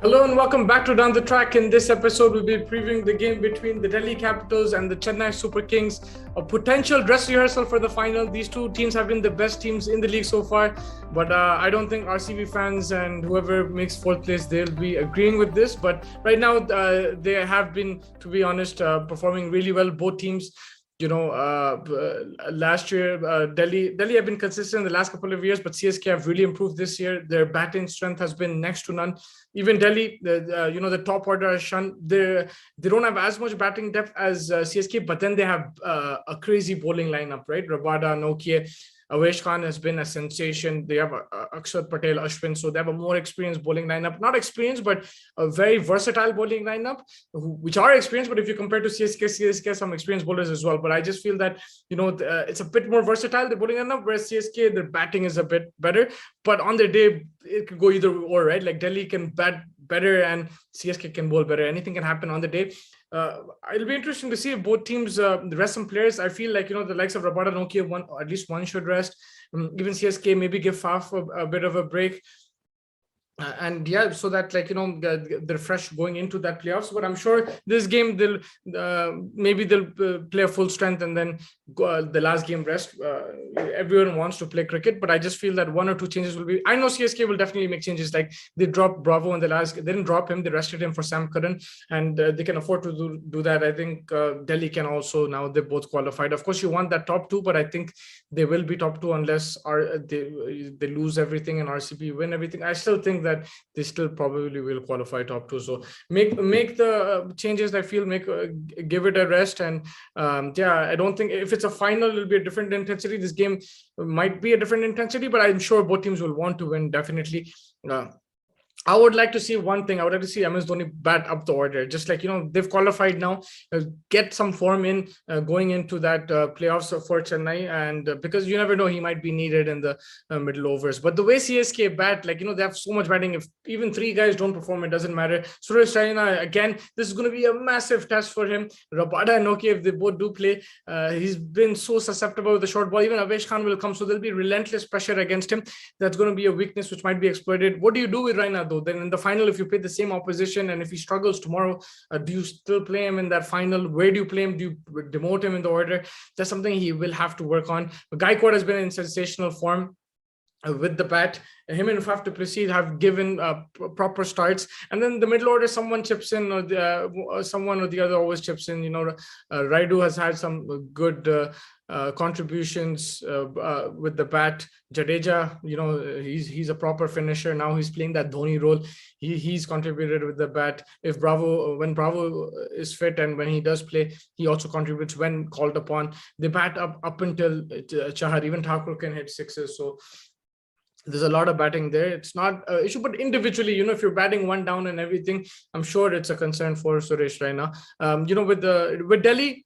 Hello and welcome back to Down the Track. In this episode, we'll be previewing the game between the Delhi Capitals and the Chennai Super Kings, a potential dress rehearsal for the final. These two teams have been the best teams in the league so far, but I don't think RCB fans and whoever makes fourth place, they'll be agreeing with this. But right now, they have been, to be honest, performing really well, both teams. Last year, Delhi have been consistent in the last couple of years, but CSK have really improved this year. Their batting strength has been next to none. Even Delhi, the top order is shunned. They don't have as much batting depth as CSK, but then they have a crazy bowling lineup, right? Rabada, Nokia, Avesh Khan has been a sensation. They have Akshar Patel, Ashwin, so they have a more experienced bowling lineup. Not experienced, but a very versatile bowling lineup, which are experienced. But if you compare to CSK has some experienced bowlers as well. But I just feel that it's a bit more versatile, the bowling lineup, whereas CSK, their batting is a bit better. But on their day, it could go either or, right? Like Delhi can bat better and CSK can bowl better. Anything can happen on the day. It'll be interesting to see if both teams rest some players. I feel like, the likes of Rabada, Nokia, at least one should rest. Even CSK, maybe give Faf a bit of a break. So that they're fresh going into that playoffs. But I'm sure this game they'll play a full strength and then go, the last game rest. Everyone wants to play cricket, but I just feel that one or two changes will be. I know CSK will definitely make changes. Like they dropped Bravo in the last. They didn't drop him. They rested him for Sam Curran, and they can afford to do that. I think Delhi can also now. They both qualified. Of course, you want that top two, but I think they will be top two unless they lose everything and RCB win everything. I still think that they still probably will qualify top two. So make the changes. I feel give it a rest. And I don't think if it's a final, it'll be a different intensity. This game might be a different intensity, but I'm sure both teams will want to win definitely. I would like to see one thing. I would like to see MS Dhoni bat up the order. Just like, they've qualified now, get some form in going into that playoffs for Chennai. And because you never know, he might be needed in the middle overs. But the way CSK bat, they have so much batting. If even three guys don't perform, it doesn't matter. Suresh Raina, again, this is going to be a massive test for him. Rabada and Nokia, if they both do play, he's been so susceptible with the short ball. Even Avesh Khan will come. So there'll be relentless pressure against him. That's going to be a weakness which might be exploited. What do you do with Raina? Then in the final, if you play the same opposition and if he struggles tomorrow, do you still play him in that final? Where do you play him? Do you demote him in the order? That's something he will have to work on. Gaikwad has been in sensational form with the bat. Him and Faf du Plessis have given proper starts, and then the middle order, someone chips in, or someone or the other always chips in. Raidu has had some good contributions with the bat. Jadeja, he's a proper finisher now. He's playing that Dhoni role. He's contributed with the bat. When Bravo is fit and when he does play, he also contributes when called upon. They bat up until Chahar. Even Thakur can hit sixes. So there's a lot of batting there. It's not an issue, but individually, if you're batting one down and everything, I'm sure it's a concern for Suresh Raina. With Delhi,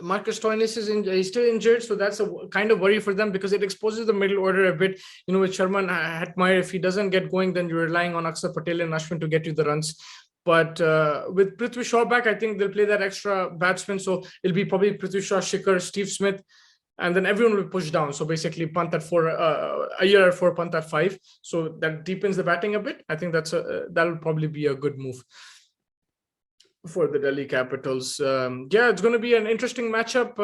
Marcus Stoinis he's still injured, so that's a kind of worry for them because it exposes the middle order a bit. With Sharman, Hatmeyer, if he doesn't get going, then you're relying on Akshar Patel and Ashwin to get you the runs. But with Prithvi Shaw back, I think they'll play that extra batsman. So it'll be probably Prithvi Shaw, Shikhar, Steve Smith, and then everyone will push down. So basically, punt at 4, Iyer at 4, punt at 5. So that deepens the batting a bit. I think that'll probably be a good move for the Delhi Capitals. It's going to be an interesting matchup.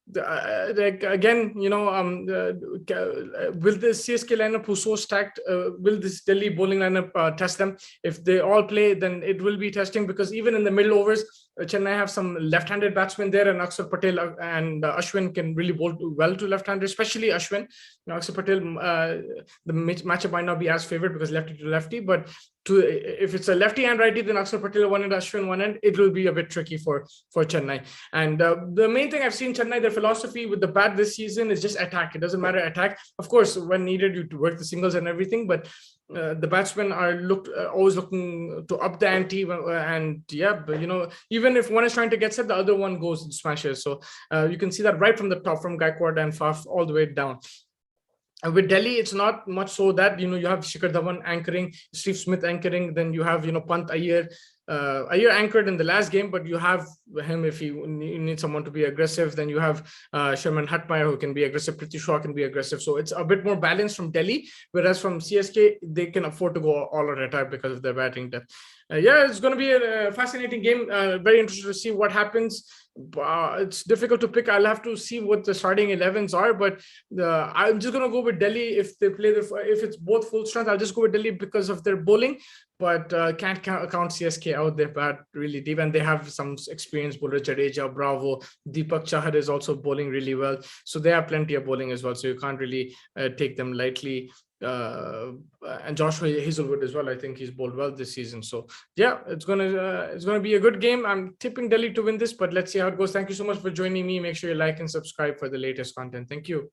Again, will the CSK lineup, who's so stacked, will this Delhi bowling lineup test them? If they all play, then it will be testing, because even in the middle overs, Chennai have some left-handed batsmen there, and Akshar Patel and Ashwin can really bowl well to left-handers, especially Ashwin. Akshar Patel, the matchup might not be as favored because lefty to lefty, but if it's a lefty and righty, then Akshar Patel one end, Ashwin one end, it will be a bit tricky for Chennai. And the main thing I've seen Chennai, their philosophy with the bat this season is just attack. It doesn't matter, attack. Of course, when needed, you to work the singles and everything, but the batsmen are always looking to up the ante, and even if one is trying to get set, the other one goes and smashes. So you can see that right from the top, from Gaikwad and Faf all the way down. And with Delhi, it's not much so that, you have Shikhar Dhawan anchoring, Steve Smith anchoring, then you have, Pant Iyer. Iyer anchored in the last game, but you have him if you need someone to be aggressive. Then you have Sherman Hatmeyer who can be aggressive. Prithvi Shaw can be aggressive. So it's a bit more balanced from Delhi, whereas from CSK, they can afford to go all out attack because of their batting depth. Yeah, it's going to be a fascinating game. Very interested to see what happens. It's difficult to pick. I'll have to see what the starting 11s are, but I'm just going to go with Delhi if they play if it's both full strength. I'll just go with Delhi because of their bowling, but can't count CSK out. They bat really deep, and they have some experienced bowler, Jadeja, Bravo, Deepak Chahar is also bowling really well. So they have plenty of bowling as well. So you can't really take them lightly. And Joshua Hazelwood as well. I think he's bowled well this season. So yeah, it's gonna be a good game. I'm tipping Delhi to win this, but let's see how it goes. Thank you so much for joining me. Make sure you like and subscribe for the latest content. Thank you.